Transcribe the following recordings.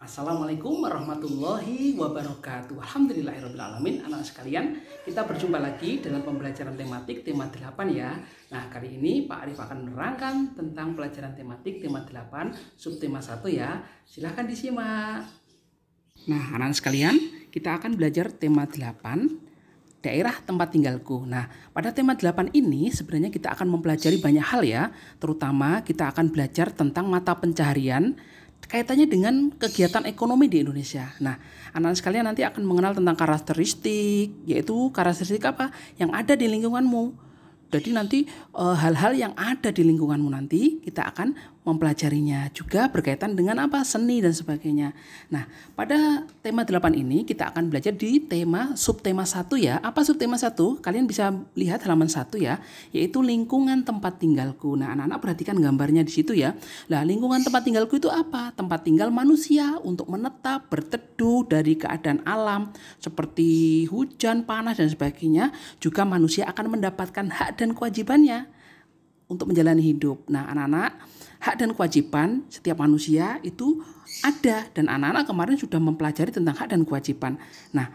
Assalamualaikum warahmatullahi wabarakatuh. Alhamdulillahirrahmanirrahim. Anak sekalian, kita berjumpa lagi dalam pembelajaran tematik tema 8 ya. Nah, kali ini Pak Arif akan menerangkan tentang pelajaran tematik tema 8 subtema 1 ya. Silahkan disimak. Nah, anak sekalian, kita akan belajar tema 8 daerah tempat tinggalku. Nah, pada tema 8 ini sebenarnya kita akan mempelajari banyak hal ya. Terutama kita akan belajar tentang mata pencaharian kaitannya dengan kegiatan ekonomi di Indonesia. Nah, anak-anak sekalian nanti akan mengenal tentang karakteristik, yaitu karakteristik apa yang ada di lingkunganmu. Jadi nanti hal-hal yang ada di lingkunganmu nanti kita akan mempelajarinya juga berkaitan dengan apa? Seni dan sebagainya. Nah, pada tema 8 ini kita akan belajar di tema subtema 1 ya. Apa subtema 1? Kalian bisa lihat halaman 1 ya, yaitu lingkungan tempat tinggalku. Nah, anak-anak perhatikan gambarnya di situ ya. Nah, lingkungan tempat tinggalku itu apa? Tempat tinggal manusia untuk menetap, berteduh dari keadaan alam seperti hujan, panas dan sebagainya. Juga manusia akan mendapatkan hak dan kewajibannya untuk menjalani hidup. Nah, anak-anak, hak dan kewajiban setiap manusia itu ada, dan anak-anak kemarin sudah mempelajari tentang hak dan kewajiban. Nah,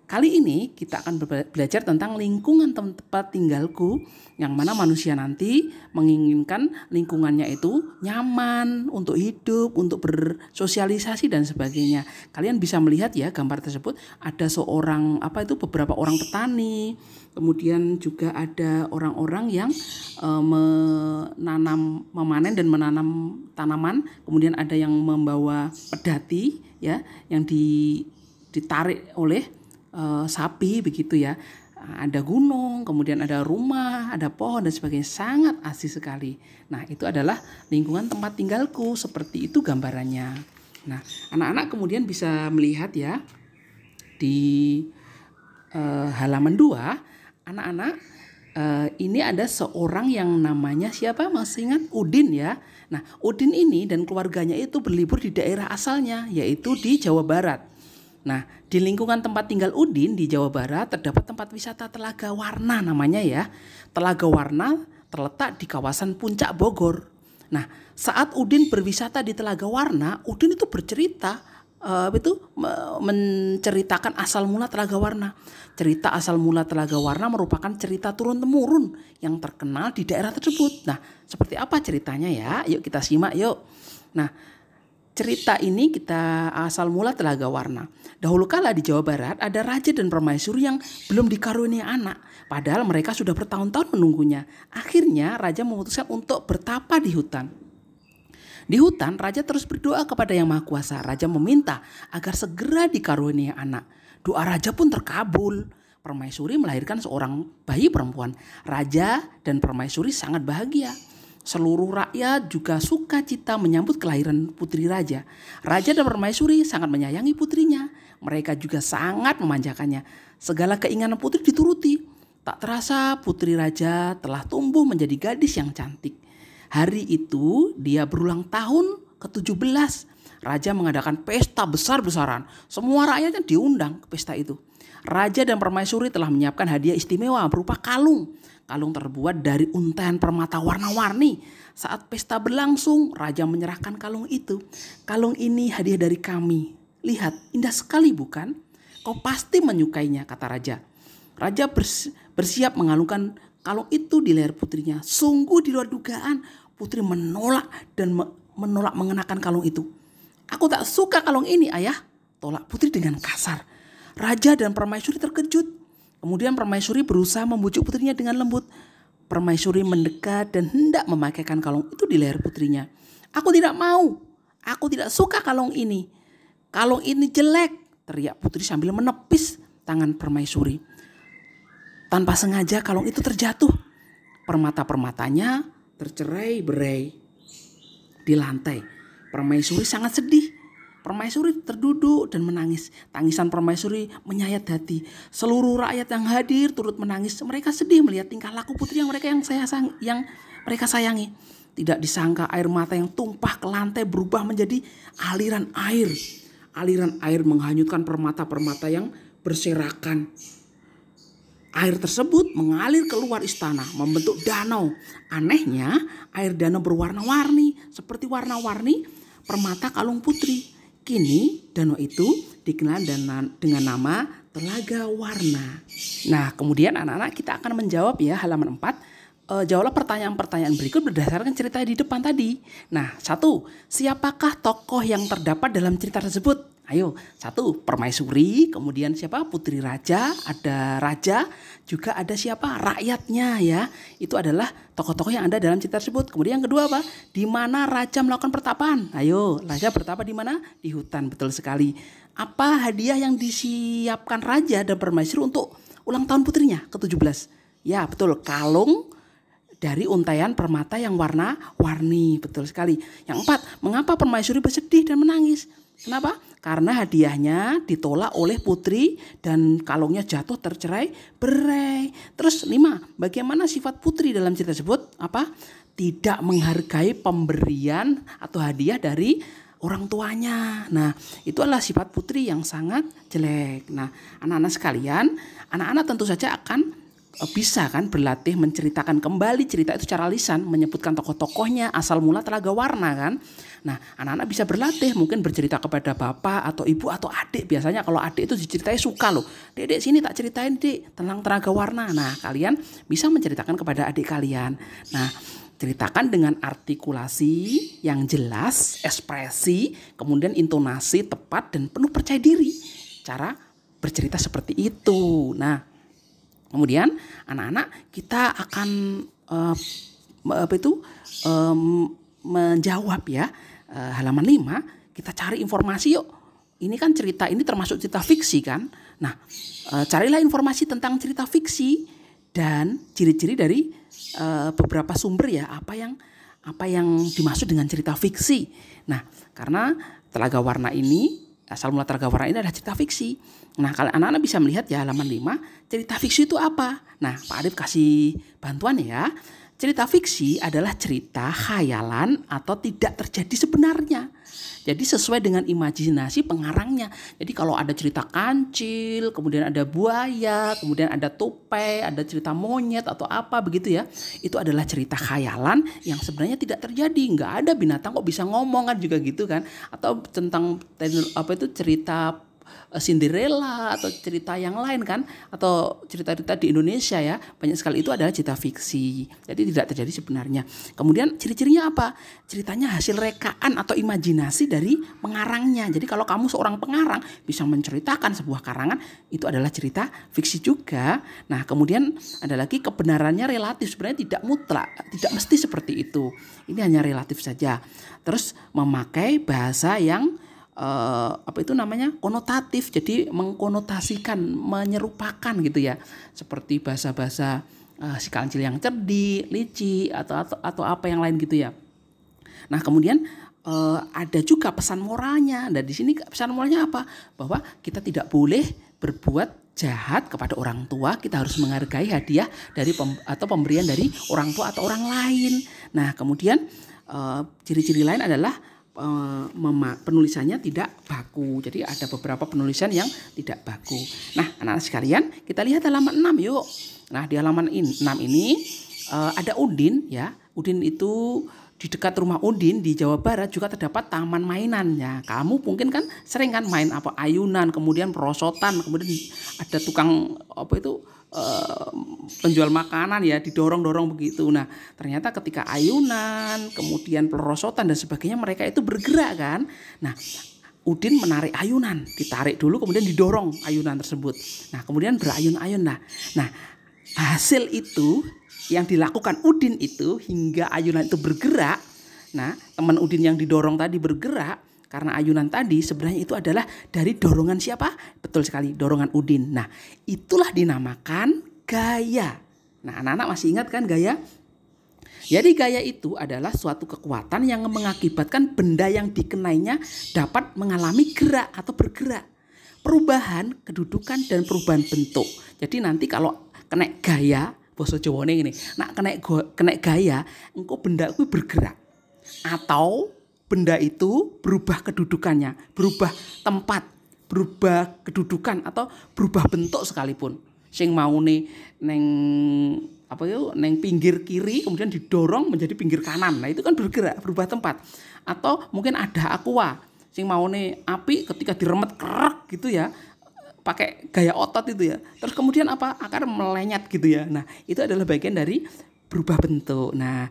kali ini kita akan belajar tentang lingkungan tempat tinggalku, yang mana manusia nanti menginginkan lingkungannya itu nyaman untuk hidup, untuk bersosialisasi dan sebagainya. Kalian bisa melihat ya gambar tersebut, ada beberapa orang petani, kemudian juga ada orang-orang yang memanen dan menanam tanaman, kemudian ada yang membawa pedati ya, yang ditarik oleh sapi begitu ya. Ada gunung, kemudian ada rumah, ada pohon dan sebagainya, sangat asik sekali. Nah, itu adalah lingkungan tempat tinggalku, seperti itu gambarannya. Nah, anak-anak kemudian bisa melihat ya di halaman 2, anak-anak ini ada seorang yang namanya siapa? Masih ingat? Udin ya. Nah, Udin ini dan keluarganya itu berlibur di daerah asalnya, yaitu di Jawa Barat. Nah, di lingkungan tempat tinggal Udin di Jawa Barat terdapat tempat wisata Telaga Warna namanya ya. Telaga Warna terletak di kawasan Puncak Bogor. Nah, saat Udin berwisata di Telaga Warna, Udin itu bercerita menceritakan asal mula Telaga Warna. Cerita asal mula Telaga Warna merupakan cerita turun-temurun yang terkenal di daerah tersebut. Nah, seperti apa ceritanya ya? Yuk kita simak yuk. Nah, cerita ini kita asal mula Telaga Warna. Dahulu kala di Jawa Barat ada raja dan permaisuri yang belum dikaruniai anak. Padahal mereka sudah bertahun-tahun menunggunya. Akhirnya raja memutuskan untuk bertapa di hutan. Di hutan, raja terus berdoa kepada Yang Maha Kuasa. Raja meminta agar segera dikaruniai anak. Doa raja pun terkabul. Permaisuri melahirkan seorang bayi perempuan. Raja dan permaisuri sangat bahagia. Seluruh rakyat juga sukacita menyambut kelahiran putri raja. Raja dan permaisuri sangat menyayangi putrinya. Mereka juga sangat memanjakannya. Segala keinginan putri dituruti. Tak terasa putri raja telah tumbuh menjadi gadis yang cantik. Hari itu dia berulang tahun ke-17. Raja mengadakan pesta besar-besaran. Semua rakyatnya diundang ke pesta itu. Raja dan permaisuri telah menyiapkan hadiah istimewa berupa kalung. Kalung terbuat dari untaian permata warna-warni. Saat pesta berlangsung, raja menyerahkan kalung itu. Kalung ini hadiah dari kami. Lihat, indah sekali bukan? Kau pasti menyukainya, kata raja. Raja bersiap mengalungkan kalung itu di leher putrinya. Sungguh di luar dugaan, putri menolak mengenakan kalung itu. Aku tak suka kalung ini, ayah, tolak putri dengan kasar. Raja dan permaisuri terkejut. Kemudian permaisuri berusaha membujuk putrinya dengan lembut. Permaisuri mendekat dan hendak memakaikan kalung itu di leher putrinya. Aku tidak mau. Aku tidak suka kalung ini. Kalung ini jelek, teriak putri sambil menepis tangan permaisuri. Tanpa sengaja kalung itu terjatuh. Permata-permatanya tercerai-berai di lantai. Permaisuri sangat sedih. Permaisuri terduduk dan menangis. Tangisan permaisuri menyayat hati. Seluruh rakyat yang hadir turut menangis. Mereka sedih melihat tingkah laku putri yang mereka sayangi. Tidak disangka air mata yang tumpah ke lantai berubah menjadi aliran air. Aliran air menghanyutkan permata-permata yang berserakan. Air tersebut mengalir keluar istana, membentuk danau. Anehnya, air danau berwarna-warni, seperti warna-warni permata kalung putri. Kini danau itu dikenal dengan nama Telaga Warna. Nah, kemudian anak-anak kita akan menjawab ya halaman 4. Jawablah pertanyaan-pertanyaan berikut berdasarkan cerita di depan tadi. Nah, 1. Siapakah tokoh yang terdapat dalam cerita tersebut? Ayo, 1. Permaisuri, kemudian siapa? Putri Raja, ada Raja, juga ada siapa? Rakyatnya ya. Itu adalah tokoh-tokoh yang ada dalam cerita tersebut. Kemudian yang kedua apa? Di mana Raja melakukan pertapaan? Ayo, Raja bertapa di mana? Di hutan, betul sekali. Apa hadiah yang disiapkan Raja dan Permaisuri untuk ulang tahun putrinya ke-17? Ya, betul, kalung dari untaian permata yang warna-warni, betul sekali. Yang 4, mengapa Permaisuri bersedih dan menangis? Kenapa? Karena hadiahnya ditolak oleh putri dan kalungnya jatuh tercerai-berai. Terus 5, bagaimana sifat putri dalam cerita tersebut? Apa? Tidak menghargai pemberian atau hadiah dari orang tuanya. Nah, itu adalah sifat putri yang sangat jelek. Nah, anak-anak sekalian, anak-anak tentu saja akan bisa kan berlatih menceritakan kembali cerita itu secara lisan, menyebutkan tokoh-tokohnya, asal mula Telaga Warna kan. Nah, anak-anak bisa berlatih mungkin bercerita kepada bapak atau ibu atau adik. Biasanya kalau adik itu diceritai suka loh. Dek, sini tak ceritain Dek tentang Telaga Warna. Nah, kalian bisa menceritakan kepada adik kalian. Nah, ceritakan dengan artikulasi yang jelas, ekspresi, kemudian intonasi tepat dan penuh percaya diri. Cara bercerita seperti itu. Nah, kemudian anak-anak kita akan menjawab ya halaman 5. Kita cari informasi yuk. Ini kan cerita ini termasuk cerita fiksi kan. Nah, carilah informasi tentang cerita fiksi dan ciri-ciri dari beberapa sumber ya, apa yang dimaksud dengan cerita fiksi. Nah, karena Telaga Warna ini, asal mula Telaga Warna ini adalah cerita fiksi. Nah, kalau anak-anak bisa melihat ya halaman 5, cerita fiksi itu apa? Nah, Pak Arif kasih bantuan ya. Cerita fiksi adalah cerita khayalan atau tidak terjadi sebenarnya. Jadi sesuai dengan imajinasi pengarangnya. Jadi kalau ada cerita kancil, kemudian ada buaya, kemudian ada tupai, ada cerita monyet atau apa begitu ya. Itu adalah cerita khayalan yang sebenarnya tidak terjadi. Nggak ada binatang kok bisa ngomong kan juga gitu kan. Atau tentang cerita Cinderella atau cerita yang lain kan, atau cerita-cerita di Indonesia ya, banyak sekali itu adalah cerita fiksi, jadi tidak terjadi sebenarnya. Kemudian ciri-cirinya apa? Ceritanya hasil rekaan atau imajinasi dari pengarangnya. Jadi kalau kamu seorang pengarang bisa menceritakan sebuah karangan, itu adalah cerita fiksi juga. Nah, kemudian ada lagi kebenarannya relatif, sebenarnya tidak mutlak, tidak mesti seperti itu, ini hanya relatif saja. Terus memakai bahasa yang konotatif, jadi mengkonotasikan, menyerupakan gitu ya, seperti bahasa-bahasa si kancil yang cerdik, licik atau apa yang lain gitu ya. Nah, kemudian ada juga pesan moralnya. Dan di sini pesan moralnya apa? Bahwa kita tidak boleh berbuat jahat kepada orang tua, kita harus menghargai hadiah dari atau pemberian dari orang tua atau orang lain. Nah, kemudian ciri-ciri lain adalah penulisannya tidak baku. Jadi ada beberapa penulisan yang tidak baku. Nah, anak-anak sekalian, kita lihat halaman 6 yuk. Nah, di halaman 6 ini ada Udin ya. Udin itu di dekat rumah Udin di Jawa Barat juga terdapat taman mainan ya. Kamu mungkin kan sering kan main apa ayunan, kemudian perosotan, kemudian ada tukang penjual makanan ya, didorong-dorong begitu. Nah, ternyata ketika ayunan, kemudian perosotan dan sebagainya, mereka itu bergerak kan. Nah, Udin menarik ayunan, ditarik dulu kemudian didorong ayunan tersebut. Nah, kemudian berayun-ayun. Nah, hasil itu yang dilakukan Udin itu hingga ayunan itu bergerak. Nah, teman Udin yang didorong tadi bergerak karena ayunan tadi sebenarnya itu adalah dari dorongan siapa? Betul sekali, dorongan Udin. Nah, itulah dinamakan gaya. Nah, anak-anak masih ingat kan gaya? Jadi gaya itu adalah suatu kekuatan yang mengakibatkan benda yang dikenainya dapat mengalami gerak atau bergerak. Perubahan kedudukan dan perubahan bentuk. Jadi nanti kalau kena gaya, basa Jawane ini, nak kena gaya, engko benda itu bergerak. Atau benda itu berubah kedudukannya, berubah tempat, berubah kedudukan atau berubah bentuk sekalipun. Sing maune neng pinggir kiri kemudian didorong menjadi pinggir kanan. Nah, itu kan bergerak, berubah tempat. Atau mungkin ada aqua sing maune api ketika diremet krek gitu ya, pakai gaya otot itu ya. Terus kemudian apa? Akar melenyet gitu ya. Nah, itu adalah bagian dari berubah bentuk. Nah,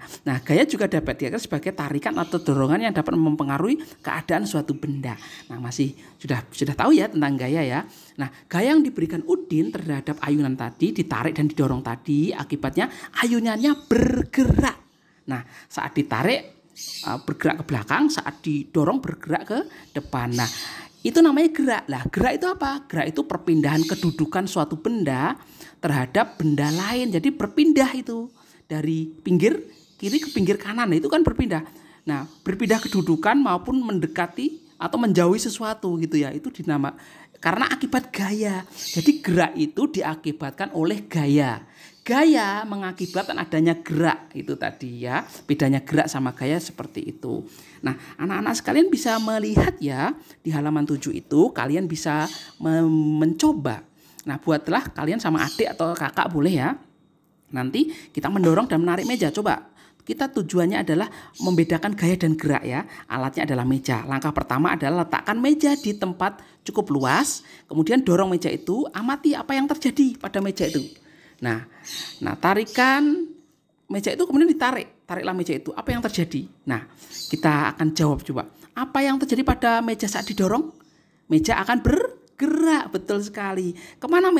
gaya juga dapat diartikan sebagai tarikan atau dorongan yang dapat mempengaruhi keadaan suatu benda. Nah, masih sudah tahu ya tentang gaya ya. Nah, gaya yang diberikan Udin terhadap ayunan tadi, ditarik dan didorong tadi, akibatnya ayunannya bergerak. Nah, saat ditarik bergerak ke belakang, saat didorong bergerak ke depan. Nah, itu namanya gerak. Lah, gerak itu apa? Gerak itu perpindahan kedudukan suatu benda terhadap benda lain. Jadi berpindah itu dari pinggir kiri ke pinggir kanan. Nah, itu kan berpindah. Nah, berpindah kedudukan maupun mendekati atau menjauhi sesuatu gitu ya. Itu dinama karena akibat gaya. Jadi gerak itu diakibatkan oleh gaya. Gaya mengakibatkan adanya gerak itu tadi ya. Bedanya gerak sama gaya seperti itu. Nah, anak-anak sekalian bisa melihat ya di halaman 7 itu kalian bisa mencoba. Nah, buatlah kalian sama adik atau kakak boleh ya. Nanti kita mendorong dan menarik meja. Coba kita tujuannya adalah membedakan gaya dan gerak ya. Alatnya adalah meja. Langkah pertama adalah letakkan meja di tempat cukup luas. Kemudian dorong meja itu, amati apa yang terjadi pada meja itu. Nah, tarikan meja itu kemudian tariklah meja itu. Apa yang terjadi? Nah, kita akan jawab coba. Apa yang terjadi pada meja saat didorong? Meja akan bergerak, betul sekali. Kemana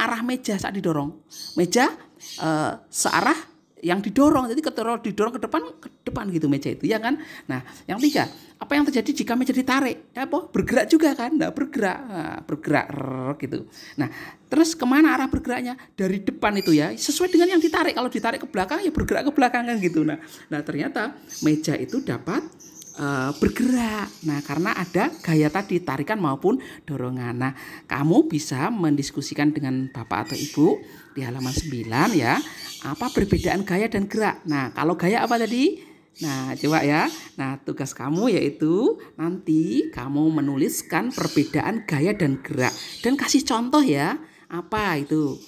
arah meja saat didorong? Meja searah yang didorong, jadi didorong ke depan gitu meja itu ya kan. Nah, yang 3, apa yang terjadi jika meja ditarik? Ya, bergerak juga kan? Nah, bergerak gitu. Nah, terus kemana arah bergeraknya? Dari depan itu ya, sesuai dengan yang ditarik. Kalau ditarik ke belakang ya bergerak ke belakang kan gitu. Nah ternyata meja itu dapat bergerak. Nah, karena ada gaya tadi, tarikan maupun dorongan. Nah, kamu bisa mendiskusikan dengan Bapak atau Ibu di halaman 9 ya. Apa perbedaan gaya dan gerak? Nah, kalau gaya apa tadi? Nah, coba ya. Nah, tugas kamu yaitu nanti kamu menuliskan perbedaan gaya dan gerak dan kasih contoh ya. Apa itu?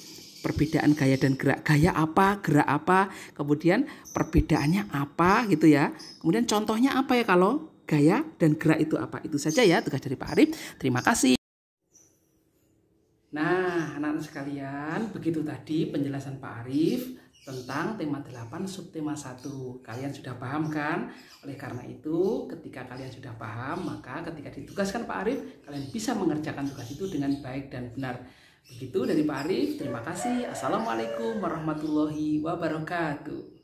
Perbedaan gaya dan gerak. Gaya apa, gerak apa, kemudian perbedaannya apa gitu ya. Kemudian contohnya apa ya kalau gaya dan gerak itu apa. Itu saja ya tugas dari Pak Arif. Terima kasih. Nah, anak-anak sekalian, begitu tadi penjelasan Pak Arif tentang tema 8 subtema 1. Kalian sudah paham kan? Oleh karena itu, ketika kalian sudah paham, maka ketika ditugaskan Pak Arif, kalian bisa mengerjakan tugas itu dengan baik dan benar. Begitu dari Pak Arif, terima kasih. Assalamualaikum warahmatullahi wabarakatuh.